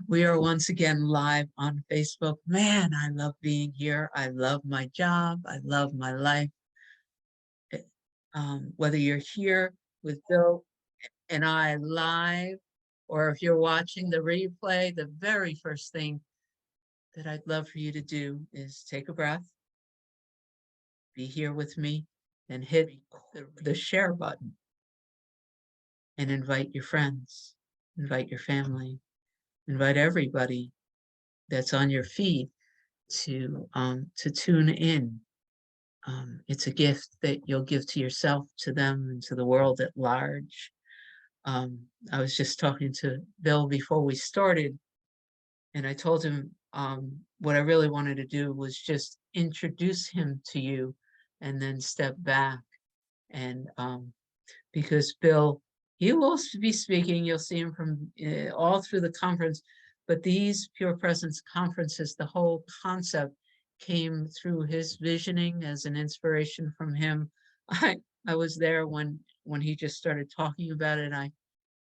We are once again live on Facebook. Man, I love being here. I love my job. I love my life. Whether you're here with Bill and I live, or if you're watching the replay, the very first thing that I'd love for you to do is take a breath, be here with me, and hit the share button and invite your friends, invite your family, invite everybody that's on your feed to tune in. It's a gift that you'll give to yourself, to them, and to the world at large. I was just talking to Bill before we started, and I told him what I really wanted to do was just introduce him to you and then step back. And because Bill, he will be speaking, you'll see him from all through the conference, but these Pure Presence conferences, the whole concept came through his visioning as an inspiration from him. I was there when he just started talking about it.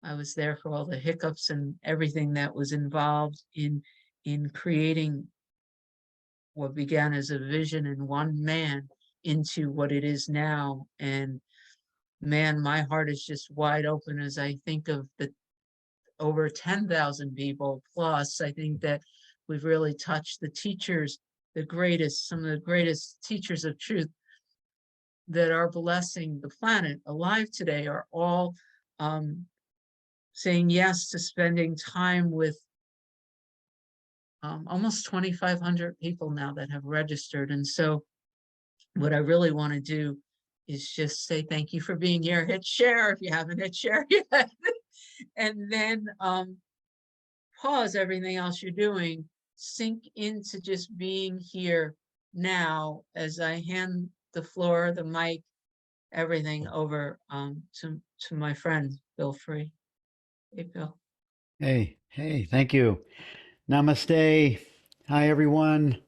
I was there for all the hiccups and everything that was involved in creating what began as a vision in one man into what it is now. And man, my heart is just wide open as I think of the over 10,000 people plus. I think that we've really touched the teachers, the greatest, some of the greatest teachers of truth that are blessing the planet alive today are all saying yes to spending time with almost 2,500 people now that have registered. And so what I really want to do is just say thank you for being here. Hit share if you haven't hit share yet. And then pause everything else you're doing, sink into just being here now as I hand the floor, the mic, everything over to my friend, Bill Free. Hey, Bill. Hey, thank you. Namaste. Hi, everyone.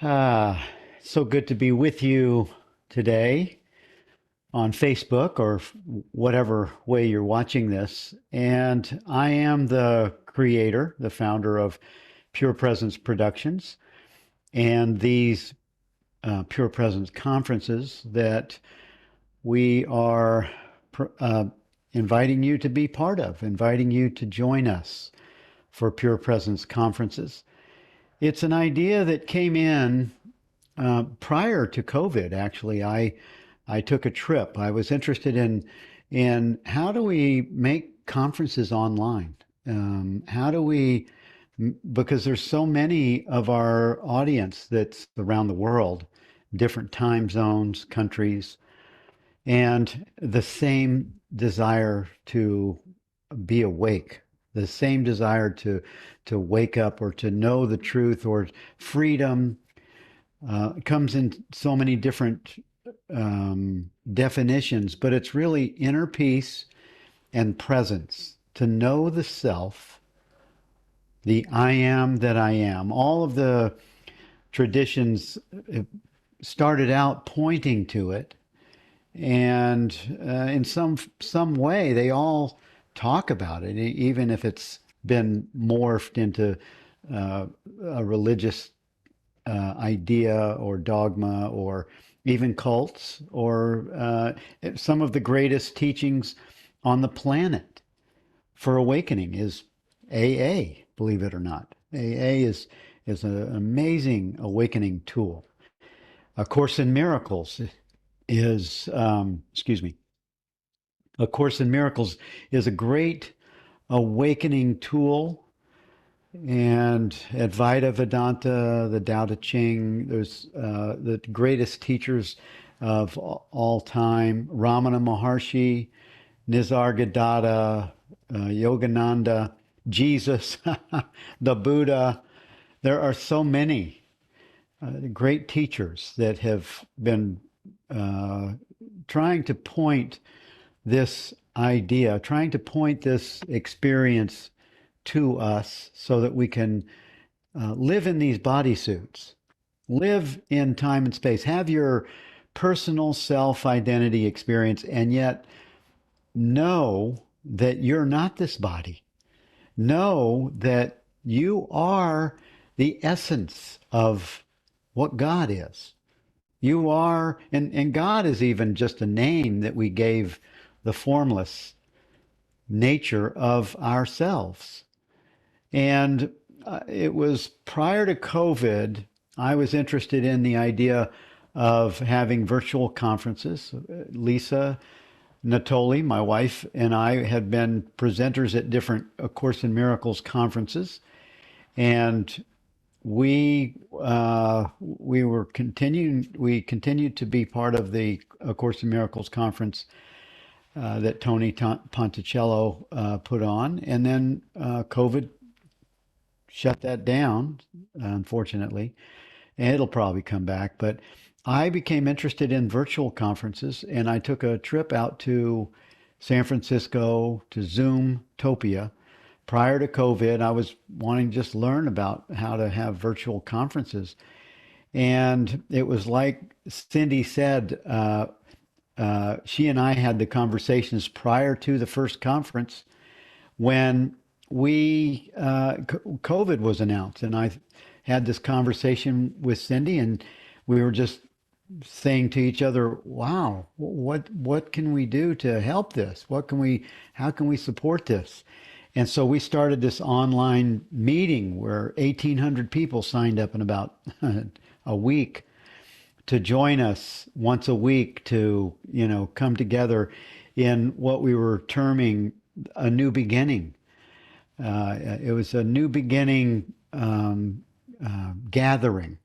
So good to be with you today on Facebook or whatever way you're watching this. And I am the creator, the founder of Pure Presence Productions and these Pure Presence conferences that we are inviting you to be part of, inviting you to join us for Pure Presence conferences. It's an idea that came in prior to COVID. Actually, I took a trip. I was interested in how do we make conferences online? How do we, because there's so many of our audience that's around the world, different time zones, countries, and the same desire to be awake, the same desire to wake up or to know the truth or freedom comes in so many different definitions, but it's really inner peace and presence, to know the self, the I am that I am. All of the traditions started out pointing to it, and in some way they all talk about it, even if it's been morphed into a religious idea or dogma, or even cults, or some of the greatest teachings on the planet for awakening is AA, believe it or not. AA is an amazing awakening tool. A Course in Miracles is, A Course in Miracles is a great awakening tool. And Advaita Vedanta, the Tao Te Ching, there's the greatest teachers of all time, Ramana Maharshi, Nisargadatta, Yogananda, Jesus, the Buddha. There are so many great teachers that have been trying to point this idea, trying to point this experience to us so that we can live in these bodysuits, live in time and space, have your personal self-identity experience, and yet know that you're not this body. Know that you are the essence of what God is. You are, and God is even just a name that we gave the formless nature of ourselves. And it was prior to COVID, I was interested in the idea of having virtual conferences. Lisa Natoli, my wife, and I had been presenters at different A Course in Miracles conferences, and we continued to be part of the A Course in Miracles conference that Tony Ponticello put on, and then COVID shut that down, unfortunately, and it'll probably come back. But I became interested in virtual conferences, and I took a trip out to San Francisco to Zoomtopia. Prior to COVID, I was wanting to just learn about how to have virtual conferences. And it was like Cindy said, she and I had the conversations prior to the first conference when COVID was announced, and I had this conversation with Cindy, and we were just saying to each other, "Wow, what can we do to help this? How can we support this?" And so we started this online meeting where 1,800 people signed up in about a week to join us once a week to, come together in what we were terming a new beginning. It was a new beginning gathering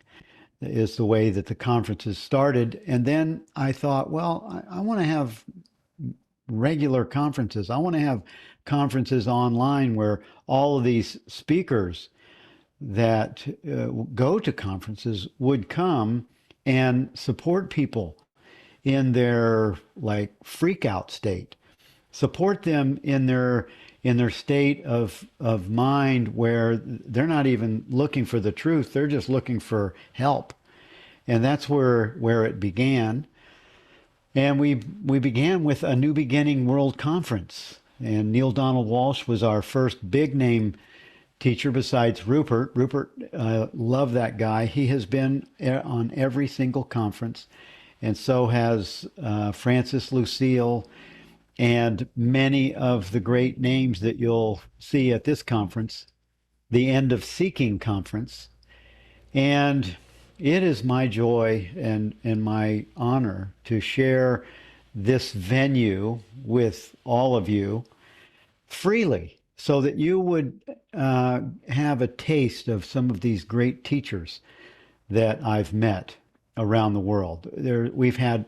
is the way that the conferences started. And then I thought, well, I want to have regular conferences. I want to have conferences online where all of these speakers that go to conferences would come and support people in their like freak out state, support them in their state of mind where they're not even looking for the truth, they're just looking for help. And that's where it began. And we began with a New Beginning World Conference. And Neil Donald Walsh was our first big name teacher besides Rupert. Rupert, love that guy. He has been on every single conference, and so has Francis Lucille and many of the great names that you'll see at this conference, the End of Seeking Conference. And it is my joy and my honor to share this venue with all of you freely so that you would have a taste of some of these great teachers that I've met around the world. We've had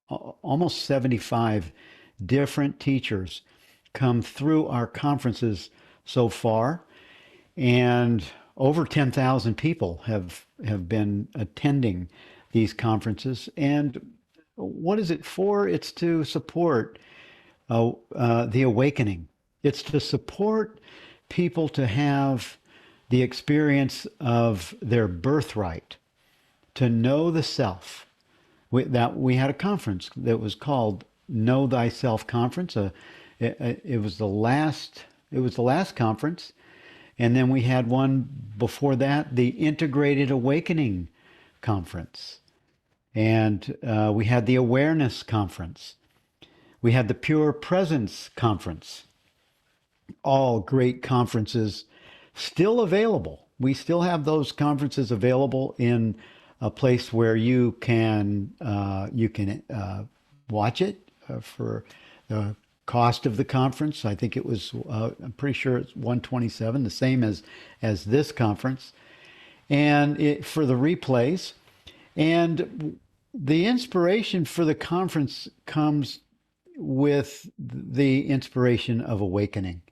almost 75 different teachers come through our conferences so far, and over 10,000 people have been attending these conferences. And what is it for? It's to support the awakening. It's to support people to have the experience of their birthright, to know the self. We had a conference that was called Know Thyself Conference. It was the last conference. And then we had one before that, the Integrated Awakening Conference. And we had the Awareness Conference. We had the Pure Presence Conference. All great conferences still available. We still have those conferences available in a place where you can watch it for the cost of the conference. I think it was, I'm pretty sure it's $127, the same as this conference, and for the replays. And the inspiration for the conference comes with the inspiration of awakening.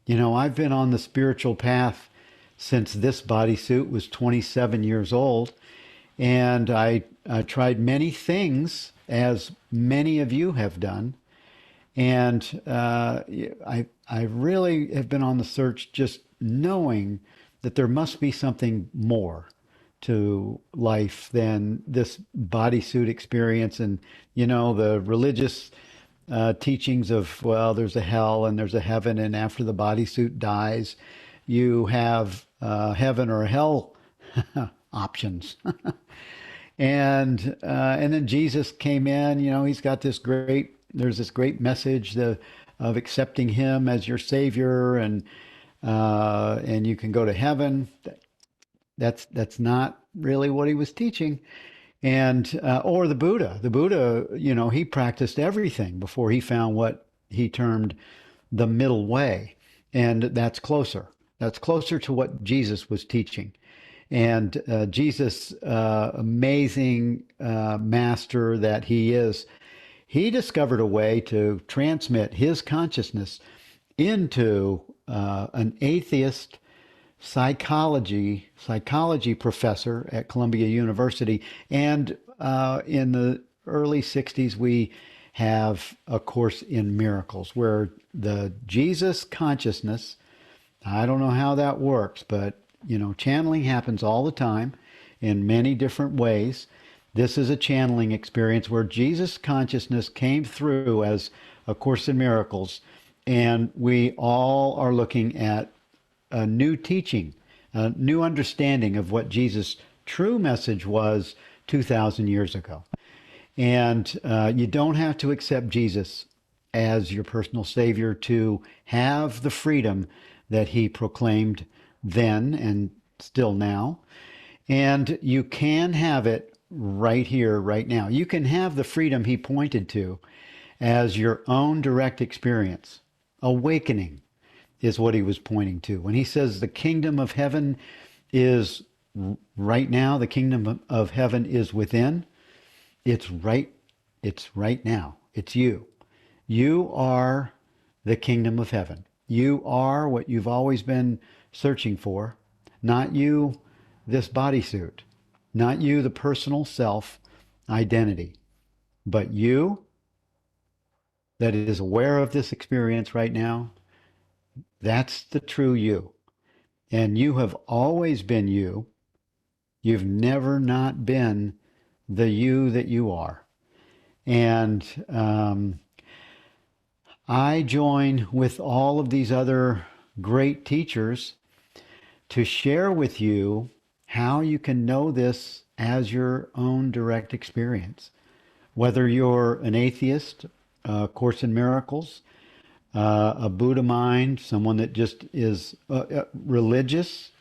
I've been on the spiritual path since this bodysuit was 27 years old, and I tried many things, as many of you have done. And I really have been on the search, just knowing that there must be something more to life than this bodysuit experience and, the religious teachings of, well, there's a hell and there's a heaven, and after the bodysuit dies, you have heaven or hell options. And then Jesus came in. He's got this great. There's this great message of accepting Him as your Savior, and you can go to heaven. That's not really what He was teaching. And or the Buddha. The Buddha, he practiced everything before he found what he termed the middle way, and that's closer. That's closer to what Jesus was teaching. And Jesus, amazing master that he is, he discovered a way to transmit his consciousness into an atheist psychology professor at Columbia University. And in the early 60s, we have a course in miracles where the Jesus consciousness, I don't know how that works, but channeling happens all the time in many different ways. This is a channeling experience where Jesus consciousness came through as a Course in Miracles, and we all are looking at a new teaching, a new understanding of what Jesus' true message was 2,000 years ago. And you don't have to accept Jesus as your personal Savior to have the freedom that He proclaimed then and still now. And you can have it right here, right now. You can have the freedom He pointed to as your own direct experience. Awakening is what He was pointing to. When He says the kingdom of heaven is right now, the kingdom of heaven is within, it's right now. It's you. You are the kingdom of heaven. You are what you've always been searching for, not you, this bodysuit, not you, the personal self identity, but you that is aware of this experience right now. That's the true you. And you have always been you. You've never not been the you that you are. And I join with all of these other great teachers to share with you how you can know this as your own direct experience. Whether you're an atheist, Course in Miracles, a Buddha mind, someone that just is religious,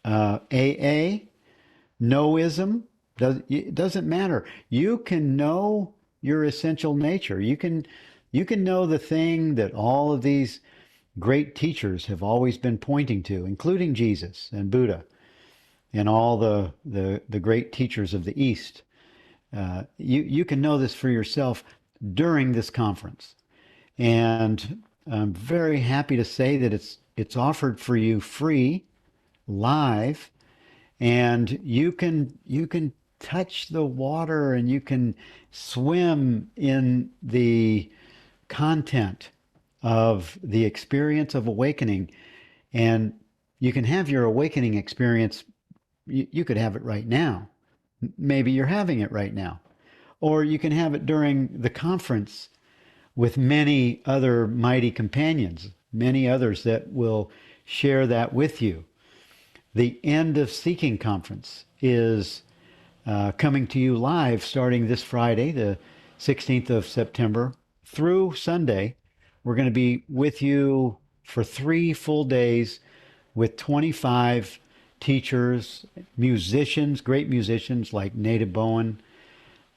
AA, noism, it doesn't matter. You can know your essential nature. You can know the thing that all of these great teachers have always been pointing to, including Jesus and Buddha and all the great teachers of the East. You can know this for yourself during this conference. And I'm very happy to say that it's offered for you free, live, and you can touch the water and you can swim in the content of the experience of awakening, and you can have your awakening experience. You could have it right now. Maybe you're having it right now, or you can have it during the conference with many other mighty companions, many others that will share that with you. The End of Seeking Conference is coming to you live starting this Friday, the 16th of September, through Sunday. We're going to be with you for 3 full days with 25 teachers, musicians, great musicians like Nada Bowen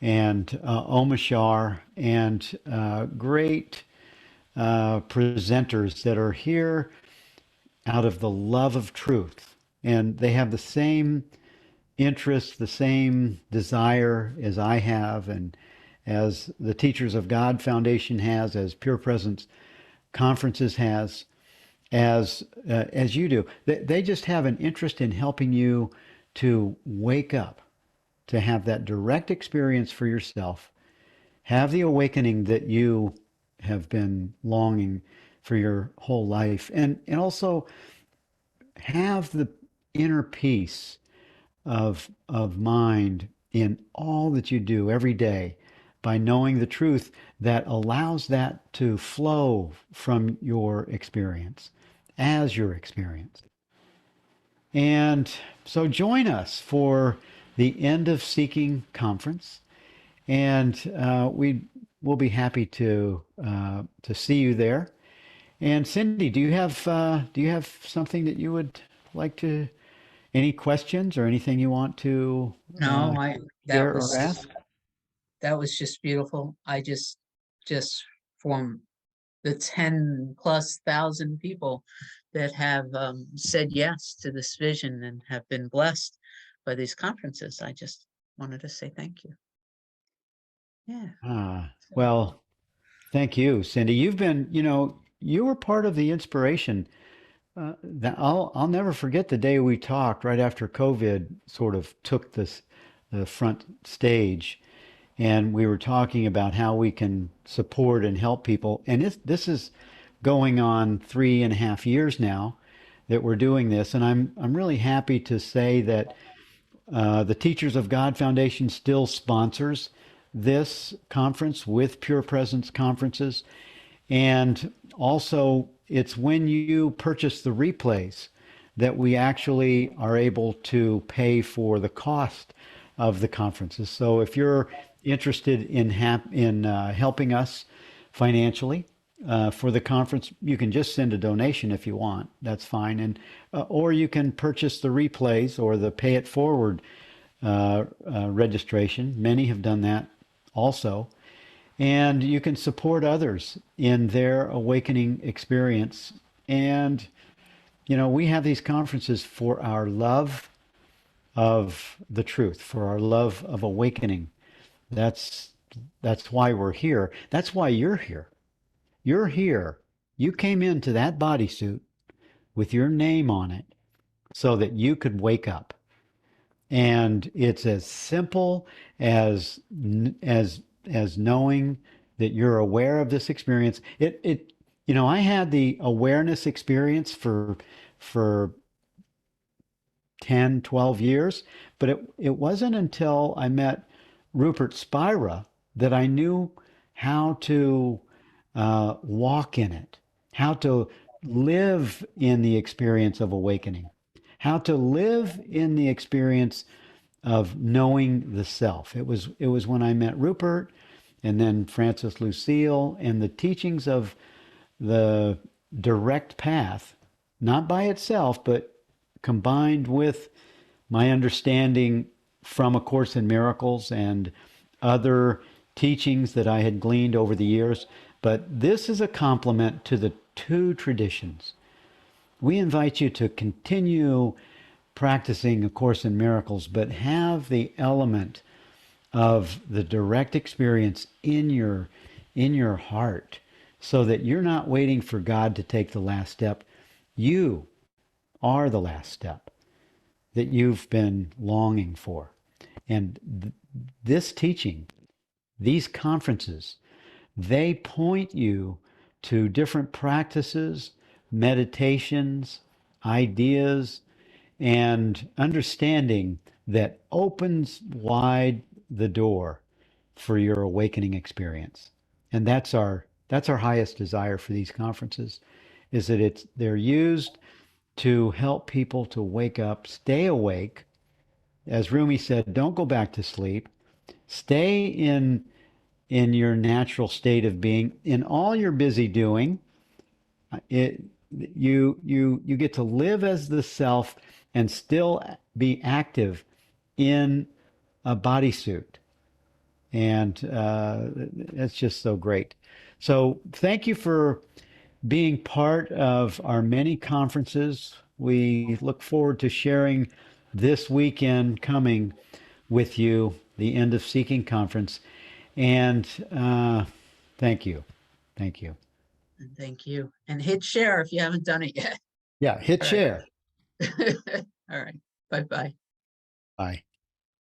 and Omashar, and great presenters that are here out of the love of truth. And they have the same interest, the same desire as I have, and as the Teachers of God Foundation has, as Pure Presence Conferences has, as you do. They just have an interest in helping you to wake up, to have that direct experience for yourself, have the awakening that you have been longing for your whole life, and also have the inner peace of mind in all that you do every day, by knowing the truth that allows that to flow from your experience as your experience. And so join us for the End of Seeking conference, and we will be happy to see you there. And Cindy, do you have something that you would like to, any questions or anything you want to No, that share or was ask? that was just beautiful. I just from the 10 plus thousand people that have said yes to this vision and have been blessed by these conferences, I just wanted to say thank you. Yeah. Well, thank you, Cindy. You've been, you were part of the inspiration. That I'll never forget the day we talked right after COVID sort of took the front stage, and we were talking about how we can support and help people. And this is going on 3.5 years now that we're doing this, and I'm really happy to say that the Teachers of God Foundation still sponsors this conference with Pure Presence conferences. And also, it's when you purchase the replays that we actually are able to pay for the cost of the conferences. So if you're interested in helping us financially for the conference, you can just send a donation if you want. That's fine. And or you can purchase the replays or the pay it forward registration. Many have done that also. And you can support others in their awakening experience. And, we have these conferences for our love of the truth, for our love of awakening. That's why we're here. That's why you're here. You're here. You came into that bodysuit with your name on it so that you could wake up. And it's as simple as knowing that you're aware of this experience. I had the awareness experience for 10, 12 years, but it wasn't until I met Rupert Spira that I knew how to walk in it, how to live in the experience of awakening, how to live in the experience of knowing the self. It was when I met Rupert and then Francis Lucille and the teachings of the direct path, not by itself, but combined with my understanding from A Course in Miracles and other teachings that I had gleaned over the years. But this is a complement to the two traditions. We invite you to continue practicing A Course in Miracles, but have the element of the direct experience in your heart, so that you're not waiting for God to take the last step. You are the last step that you've been longing for. And this teaching, these conferences, they point you to different practices, meditations, ideas, and understanding that opens wide the door for your awakening experience. And that's our highest desire for these conferences, is that they're used to help people to wake up, stay awake. As Rumi said, don't go back to sleep. Stay in your natural state of being. In all your busy doing, you get to live as the self and still be active in a bodysuit. And it's just so great. So thank you for being part of our many conferences. We look forward to sharing this weekend coming with you, the End of Seeking conference. And thank you. Thank you. And thank you. And hit share if you haven't done it yet. Yeah, hit All share. right. All right. Bye-bye. Bye.